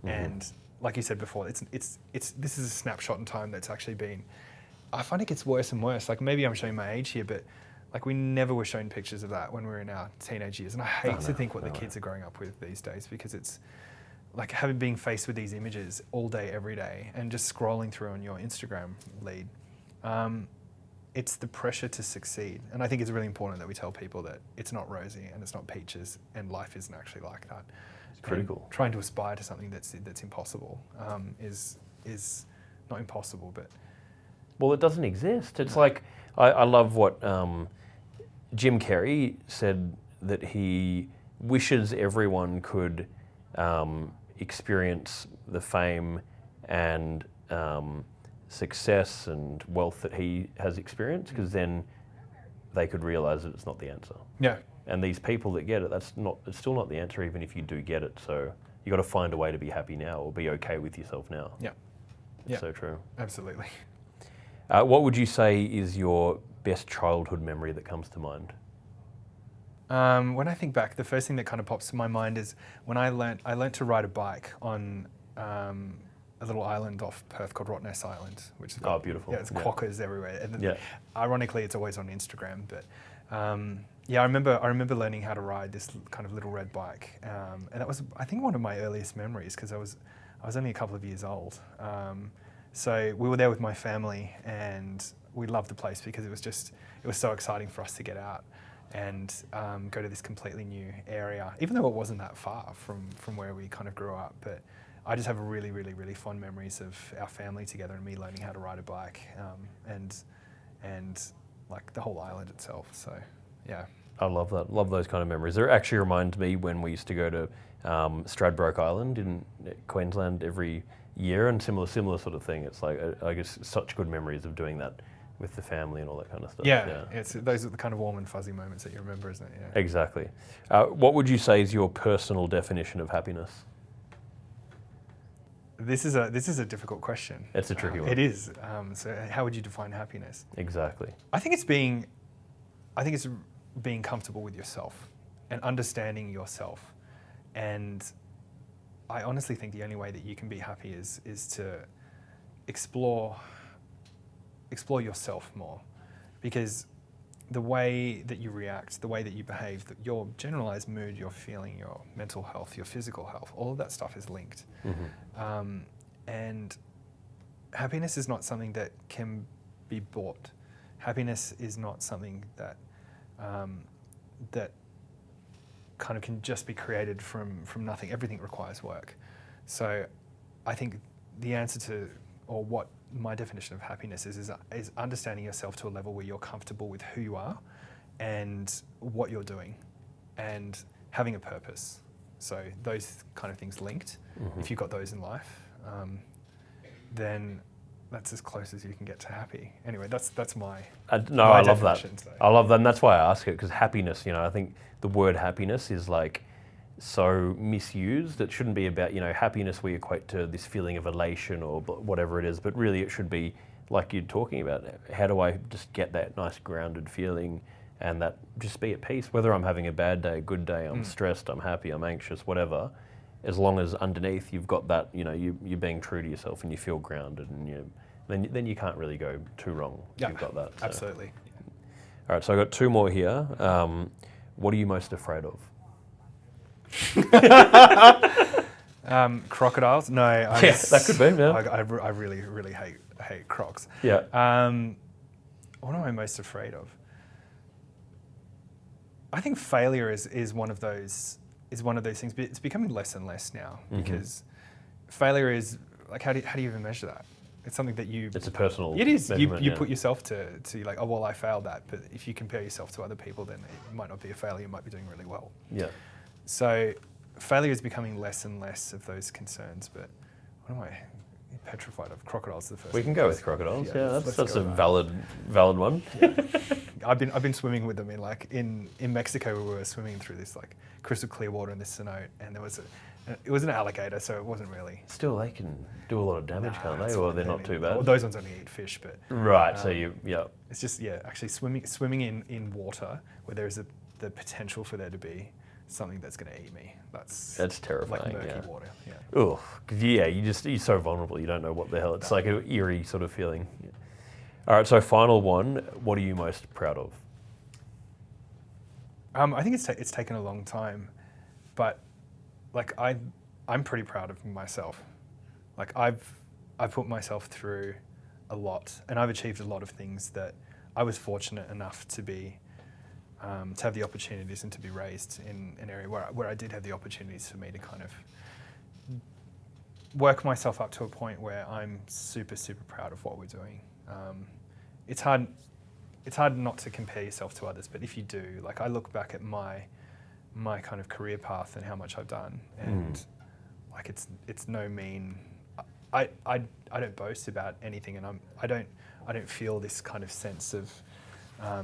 and. Like you said before, this is a snapshot in time that's actually been. I find it gets worse and worse. Like maybe I'm showing my age here, but like we never were shown pictures of that when we were in our teenage years, and I hate to think what the kids are growing up with these days because it's like being faced with these images all day, every day, and just scrolling through on your Instagram lead. It's the pressure to succeed, and I think it's really important that we tell people that it's not rosy and it's not peaches, and life isn't actually like that. Critical. And trying to aspire to something that's impossible is not impossible, but it doesn't exist. It's like I love what Jim Carrey said, that he wishes everyone could experience the fame and success and wealth that he has experienced, because then they could realise that it's not the answer. Yeah. And these people that get it, it's still not the answer, even if you do get it. So you got to find a way to be happy now, or be okay with yourself now. Yeah. Yeah. So true. Absolutely. What would you say is your best childhood memory that comes to mind? When I think back, the first thing that kind of pops to my mind is when I learnt to ride a bike on a little island off Perth called Rottnest Island, which is beautiful. Yeah, it's quokkas everywhere. And Yeah. Ironically, it's always on Instagram. But I remember learning how to ride this kind of little red bike, and that was, I think, one of my earliest memories, because I was only a couple of years old. So we were there with my family, and we loved the place because it was so exciting for us to get out and go to this completely new area, even though it wasn't that far from where we kind of grew up. But I just have really, really, really fond memories of our family together and me learning how to ride a bike, and like the whole island itself. So, yeah. I love that. Love those kind of memories. It actually reminds me when we used to go to Stradbroke Island in Queensland every year, and similar sort of thing. It's like, I guess, such good memories of doing that with the family and all that kind of stuff. Yeah. Those are the kind of warm and fuzzy moments that you remember, isn't it? Yeah. Exactly. What would you say is your personal definition of happiness? This is a difficult question. It's a tricky one. It is. So how would you define happiness? Exactly. I think it's being comfortable with yourself and understanding yourself. And I honestly think the only way that you can be happy is to explore yourself more, because the way that you react, the way that you behave, your generalized mood, your feeling, your mental health, your physical health, all of that stuff is linked. Mm-hmm. And happiness is not something that can be bought. Happiness is not something that that kind of can just be created from nothing. Everything requires work. So I think the answer to, or what my definition of happiness is understanding yourself to a level where you're comfortable with who you are and what you're doing and having a purpose. So those kind of things linked. Mm-hmm. If you've got those in life, then that's as close as you can get to happy. Anyway, that's my I love that. So. I love that, and that's why I ask it, because happiness, I think the word happiness is like so misused. It shouldn't be about, happiness we equate to this feeling of elation or whatever it is, but really it should be like you're talking about. How do I just get that nice grounded feeling and that just be at peace, whether I'm having a bad day, a good day, I'm stressed, I'm happy, I'm anxious, whatever, as long as underneath you've got that, you're being true to yourself and you feel grounded, and then you can't really go too wrong if you've got that. So. Absolutely. All right, so I've got two more here. What are you most afraid of? Crocodiles? No. That could be, yeah. I really, really hate crocs. Yeah. What am I most afraid of? I think failure is one of those things, but it's becoming less and less now, because failure is like, how do you even measure that? It's something that it's a personal. It is. You put yourself to like, oh well, I failed that. But if you compare yourself to other people, then it might not be a failure. You might be doing really well. Yeah. So failure is becoming less and less of those concerns. But what am I petrified of? Crocodiles is the first. We can go with crocodiles. Yeah, that's a valid one. Yeah. I've been swimming with them in Mexico. We were swimming through this like crystal clear water in this cenote, and it was an alligator, so it wasn't really. Still, they can do a lot of damage, can't they? Or they're not too bad. Well, those ones only eat fish, but. Right. So It's just actually swimming in water where there is the potential for there to be something that's going to eat me. That's terrifying. Like murky water. Yeah. Oh, you're so vulnerable. You don't know what the hell. It's like an eerie sort of feeling. Yeah. All right. So final one. What are you most proud of? I think it's taken a long time, but like I'm pretty proud of myself. Like I've put myself through a lot, and I've achieved a lot of things that I was fortunate enough to be to have the opportunities and to be raised in an area where I did have the opportunities for me to kind of work myself up to a point where I'm super, super proud of what we're doing. It's hard not to compare yourself to others, but if you do, like I look back at my kind of career path and how much I've done, and like it's no mean. I don't boast about anything, and I don't feel this kind of sense of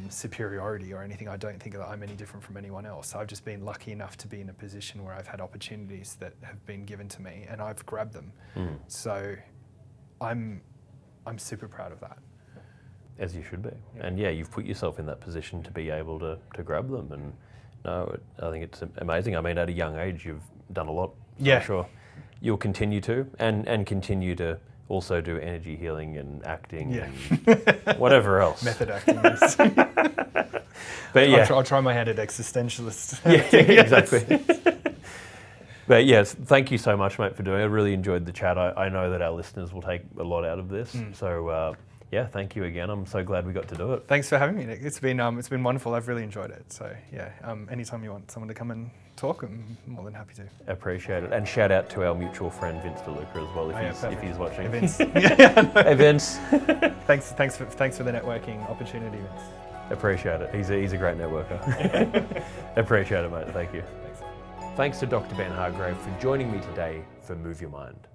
superiority or anything. I don't think that I'm any different from anyone else. I've just been lucky enough to be in a position where I've had opportunities that have been given to me, and I've grabbed them. So I'm super proud of that. As you should be. Yeah. And you've put yourself in that position to be able to grab them. And I think it's amazing. I mean, at a young age, you've done a lot, for sure. you'll continue to, and continue to also do energy healing and acting and whatever else. Method acting. Yes. But yeah, I'll try my hand at existentialist. Yeah, exactly. But yes, thank you so much, mate, for doing it. I really enjoyed the chat. I know that our listeners will take a lot out of this. So yeah, thank you again. I'm so glad we got to do it. Thanks for having me, Nick. It's been wonderful. I've really enjoyed it. So yeah, anytime you want someone to come and talk, I'm more than happy to. Appreciate it. And shout out to our mutual friend Vince DeLuca as well, if he's watching. Vince. Hey Vince. Thanks for the networking opportunity, Vince. Appreciate it. He's a great networker. Appreciate it, mate. Thank you. Thanks to Dr. Ben Hargreave for joining me today for Move Your Mind.